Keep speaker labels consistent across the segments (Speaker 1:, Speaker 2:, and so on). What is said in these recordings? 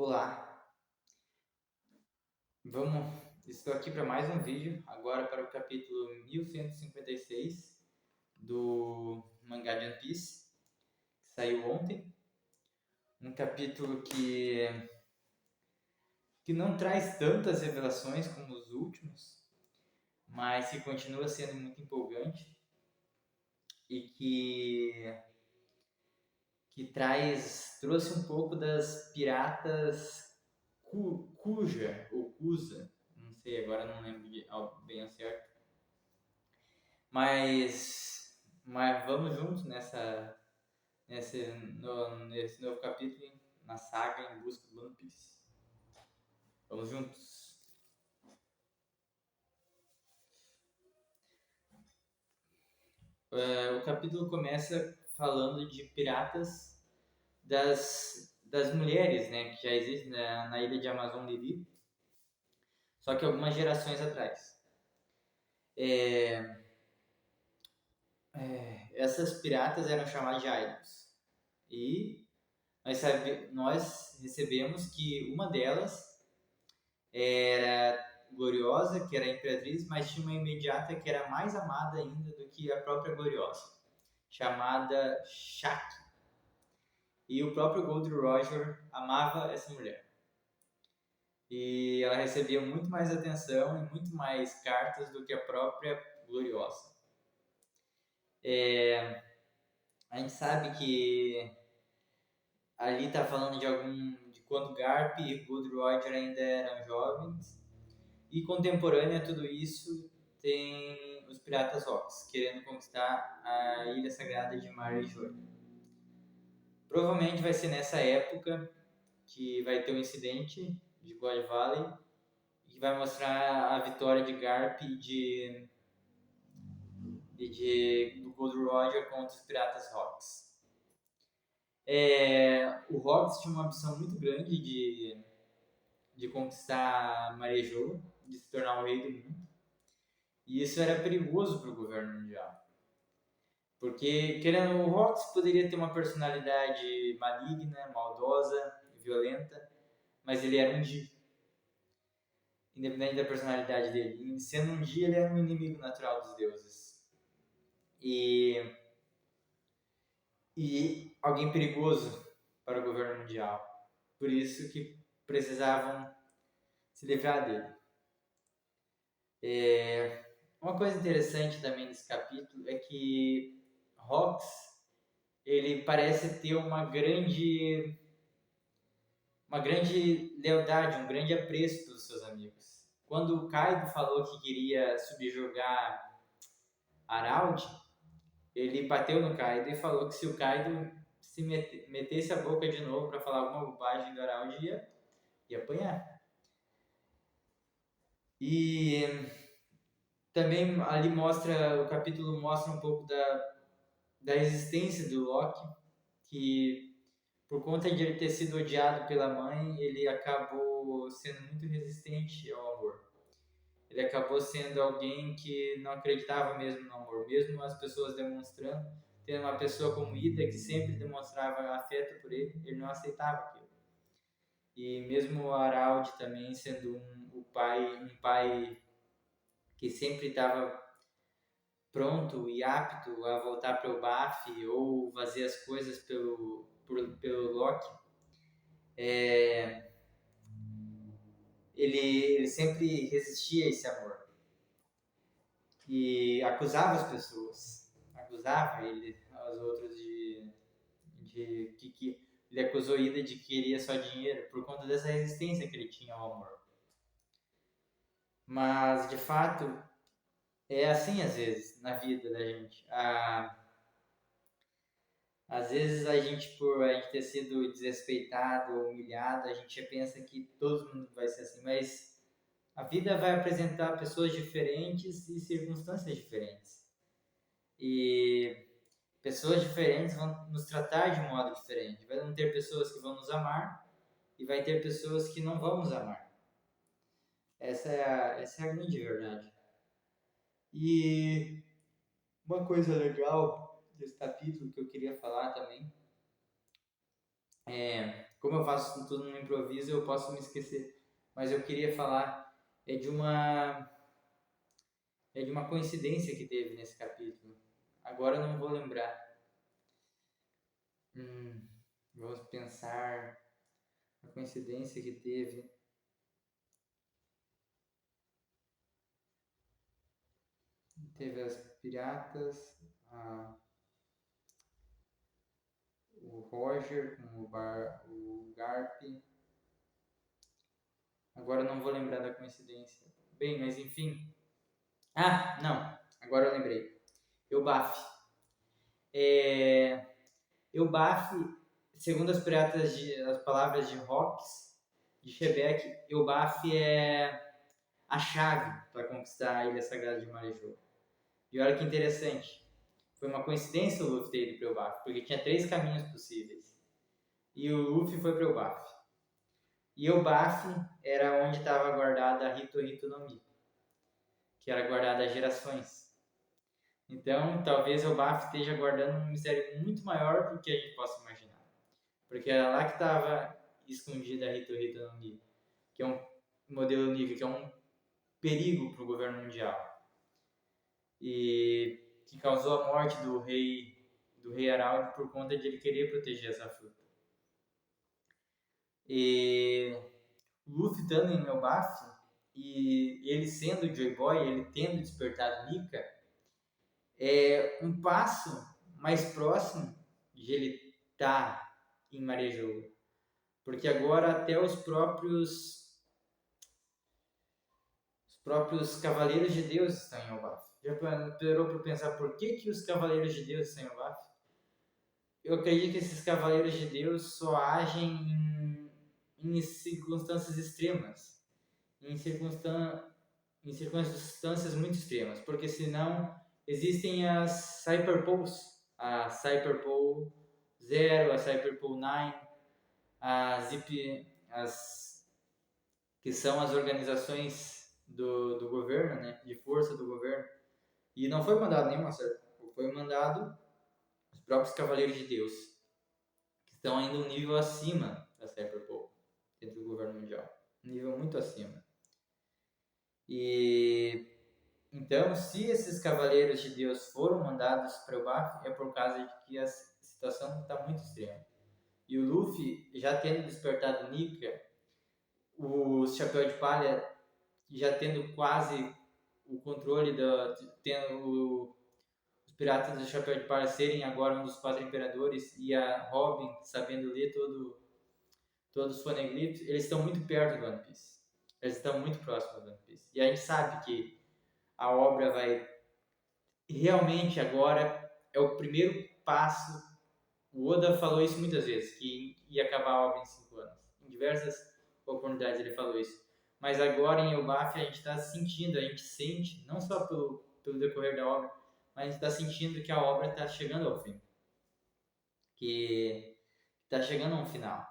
Speaker 1: Olá, estou aqui para mais um vídeo, agora para o capítulo 1156 do mangá de One Piece, que saiu ontem. Um capítulo que não traz tantas revelações como os últimos, mas que continua sendo muito empolgante e que trouxe um pouco das piratas Kuja ou Kusa, não sei, agora não lembro bem ao certo. Mas vamos juntos nesse novo capítulo na saga em busca do One Piece. Vamos juntos. O capítulo começa falando de piratas das mulheres, né, que já existem na ilha de Amazon Lily, só que algumas gerações atrás. Essas piratas eram chamadas de Idols. E nós recebemos que uma delas era Gloriosa, que era a Imperatriz, mas tinha uma imediata que era mais amada ainda do que a própria Gloriosa, chamada Shaki. E o próprio Gold Roger amava essa mulher. E ela recebia muito mais atenção e muito mais cartas do que a própria Gloriosa. A gente sabe que ali está falando de quando Garp e Gold Roger ainda eram jovens. E contemporânea a tudo isso tem os Piratas Rocks, querendo conquistar a Ilha Sagrada de Marejor. Provavelmente vai ser nessa época que vai ter um incidente de God Valley e vai mostrar a vitória de Garp do Gold Roger contra os Piratas Rocks. O Rocks tinha uma ambição muito grande de conquistar Marejor, de se tornar o rei do mundo. E isso era perigoso para o governo mundial. Porque, querendo, o Rox poderia ter uma personalidade maligna, maldosa, violenta, mas ele era um Di. Independente da personalidade dele. E, sendo um Di, ele era um inimigo natural dos deuses. E alguém perigoso para o governo mundial. Por isso que precisavam se livrar dele. Uma coisa interessante também nesse capítulo é que Rox, ele parece ter uma grande lealdade, um grande apreço pelos seus amigos. Quando o Kaido falou que queria subjugar Araldi, ele bateu no Kaido e falou que se o Kaido se metesse a boca de novo para falar alguma bobagem do Araldi, ia apanhar. E também ali o capítulo mostra um pouco da existência do Loki, que por conta de ele ter sido odiado pela mãe, ele acabou sendo muito resistente ao amor. Ele acabou sendo alguém que não acreditava mesmo no amor, mesmo as pessoas demonstrando, tendo uma pessoa como Ida que sempre demonstrava afeto por ele, ele não aceitava aquilo. E mesmo o Araldi também sendo um pai que sempre estava pronto e apto a voltar para o Baf ou fazer as coisas pelo Loki, ele sempre resistia a esse amor e acusava as pessoas, acusava as outras que ele acusou Ida de que queria só dinheiro por conta dessa resistência que ele tinha ao amor. Mas de fato é assim às vezes na vida da gente. Às vezes a gente, por a gente ter sido desrespeitado ou humilhado, a gente já pensa que todo mundo vai ser assim, mas a vida vai apresentar pessoas diferentes e circunstâncias diferentes. E pessoas diferentes vão nos tratar de um modo diferente. Vai ter pessoas que vão nos amar e vai ter pessoas que não vão nos amar. Essa é a grande verdade. E uma coisa legal desse capítulo que eu queria falar também como eu faço tudo no improviso, eu posso me esquecer. Mas eu queria falar é de uma coincidência que teve nesse capítulo. Agora eu não vou lembrar. Vamos pensar a coincidência que teve. Teve as piratas, o Roger com o Garp. Agora eu não vou lembrar da coincidência. Bem, mas enfim. Ah, não. Agora eu lembrei. Eubaf. Eubaf, segundo as palavras de Hawks, de Shebeck, Eubaf é a chave para conquistar a Ilha Sagrada de Marejou. E olha que interessante. Foi uma coincidência o Luffy ter ido para Eubaf, porque tinha 3 caminhos possíveis. E o Luffy foi para Eubaf. E Eubaf era onde estava guardada a Hito Hito no Mi, que era guardada há gerações. Então, talvez o Baf esteja guardando um mistério muito maior do que a gente possa imaginar. Porque era lá que estava escondida a Hito Hito no Mi, que é um modelo nível, que é um perigo para o governo mundial. E que causou a morte do rei Araldo por conta de ele querer proteger essa fruta. E o Luffy estando em Elbaf, e ele sendo o Joy Boy, ele tendo despertado Nika, é um passo mais próximo de ele estar em Marejou. Porque agora até os próprios Cavaleiros de Deus estão em Elbaf. Já parou para pensar por que os Cavaleiros de Deus estão em Elbaf? Eu acredito que esses Cavaleiros de Deus só agem em circunstâncias extremas. Em circunstâncias muito extremas. Porque senão existem as Cyberpools. A Cyberpool 0, a Cyberpool 9, que são as organizações do governo, né, de força do governo. E não foi mandado nenhuma Cyberpool, foi mandado os próprios Cavaleiros de Deus, que estão ainda um nível acima da Cyberpool, dentro do governo mundial. Um nível muito acima. E então, se esses Cavaleiros de Deus foram mandados para o Baf, é por causa de que a situação está muito extrema. E o Luffy, já tendo despertado Nika, o Chapéu de Palha já tendo quase o controle, os piratas do Chapéu de Palha serem agora um dos 4 imperadores, e a Robin sabendo ler todos os poneglyphs, eles estão muito perto do One Piece. Eles estão muito próximos do One Piece. E a gente sabe que a obra vai realmente agora é o primeiro passo. O Oda falou isso muitas vezes, que ia acabar a obra em 5 anos. Em diversas oportunidades ele falou isso. Mas agora em Elbaf a gente está sentindo, a gente sente, não só pelo decorrer da obra, mas a gente está sentindo que a obra está chegando ao fim. Que está chegando a um final.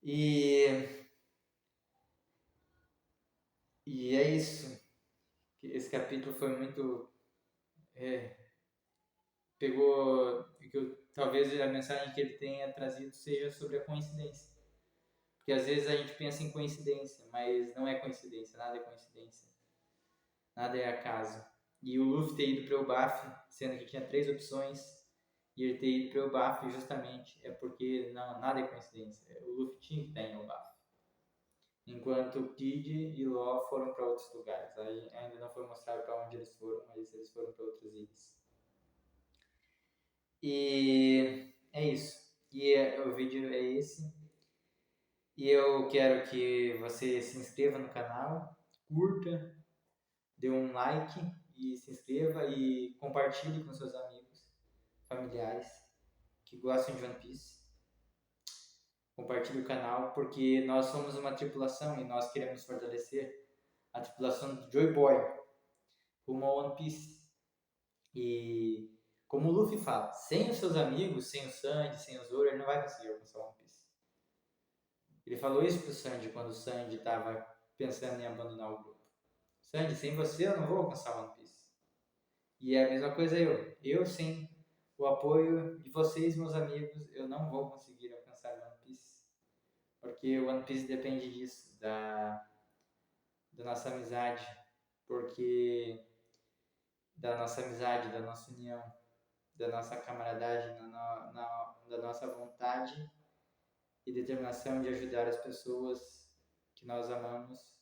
Speaker 1: E é isso. Esse capítulo foi muito... pegou... talvez a mensagem que ele tenha trazido seja sobre a coincidência. Porque às vezes a gente pensa em coincidência, mas não é coincidência, nada é coincidência. Nada é acaso. E o Luffy ter ido para o Baf, sendo que tinha 3 opções, e ele ter ido para o Baf justamente é porque nada é coincidência. O Luffy tinha que estar em Elbaf. Enquanto Kid e Law foram para outros lugares. Ainda não foi mostrado para onde eles foram, mas eles foram para outras ilhas. E é isso. E o vídeo é esse. E eu quero que você se inscreva no canal, curta, dê um like e se inscreva e compartilhe com seus amigos, familiares que gostam de One Piece. Compartilhe o canal porque nós somos uma tripulação e nós queremos fortalecer a tripulação do Joy Boy rumo ao One Piece. E como o Luffy fala, sem os seus amigos, sem o Sanji, sem o Zoro, ele não vai conseguir alcançar o One Piece. Ele falou isso pro Sanji quando o Sanji estava pensando em abandonar o grupo. Sanji, sem você eu não vou alcançar o One Piece. E é a mesma coisa eu sem o apoio de vocês, meus amigos, eu não vou conseguir alcançar porque o One Piece depende disso, da nossa amizade, porque da nossa amizade, da nossa união, da nossa camaradagem, da nossa vontade e determinação de ajudar as pessoas que nós amamos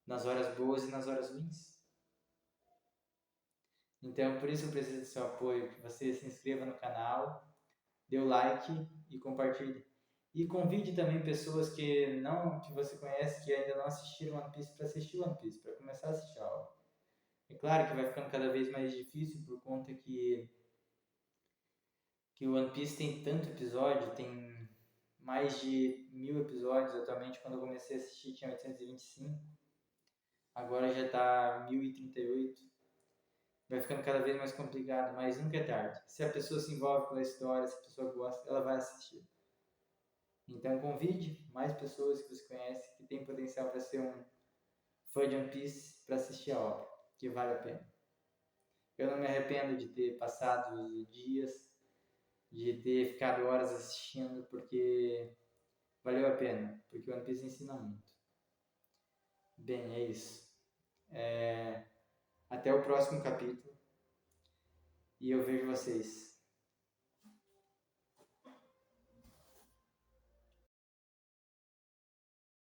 Speaker 1: nas horas boas e nas horas ruins. Então, por isso eu preciso do seu apoio, que você se inscreva no canal, dê o like e compartilhe. E convide também pessoas que você conhece que ainda não assistiram One Piece para assistir One Piece, para começar a assistir a obra. É claro que vai ficando cada vez mais difícil por conta que o One Piece tem tanto episódio, tem mais de 1000 episódios atualmente. Quando eu comecei a assistir tinha 825, agora já está 1038. Vai ficando cada vez mais complicado, mas nunca é tarde. Se a pessoa se envolve com a história, se a pessoa gosta, ela vai assistir. Então convide mais pessoas que você conhece que tem potencial para ser um fã de One Piece para assistir a obra, que vale a pena. Eu não me arrependo de ter passado dias, de ter ficado horas assistindo, porque valeu a pena, porque o One Piece ensina muito. Bem, é isso. Até o próximo capítulo e eu vejo vocês.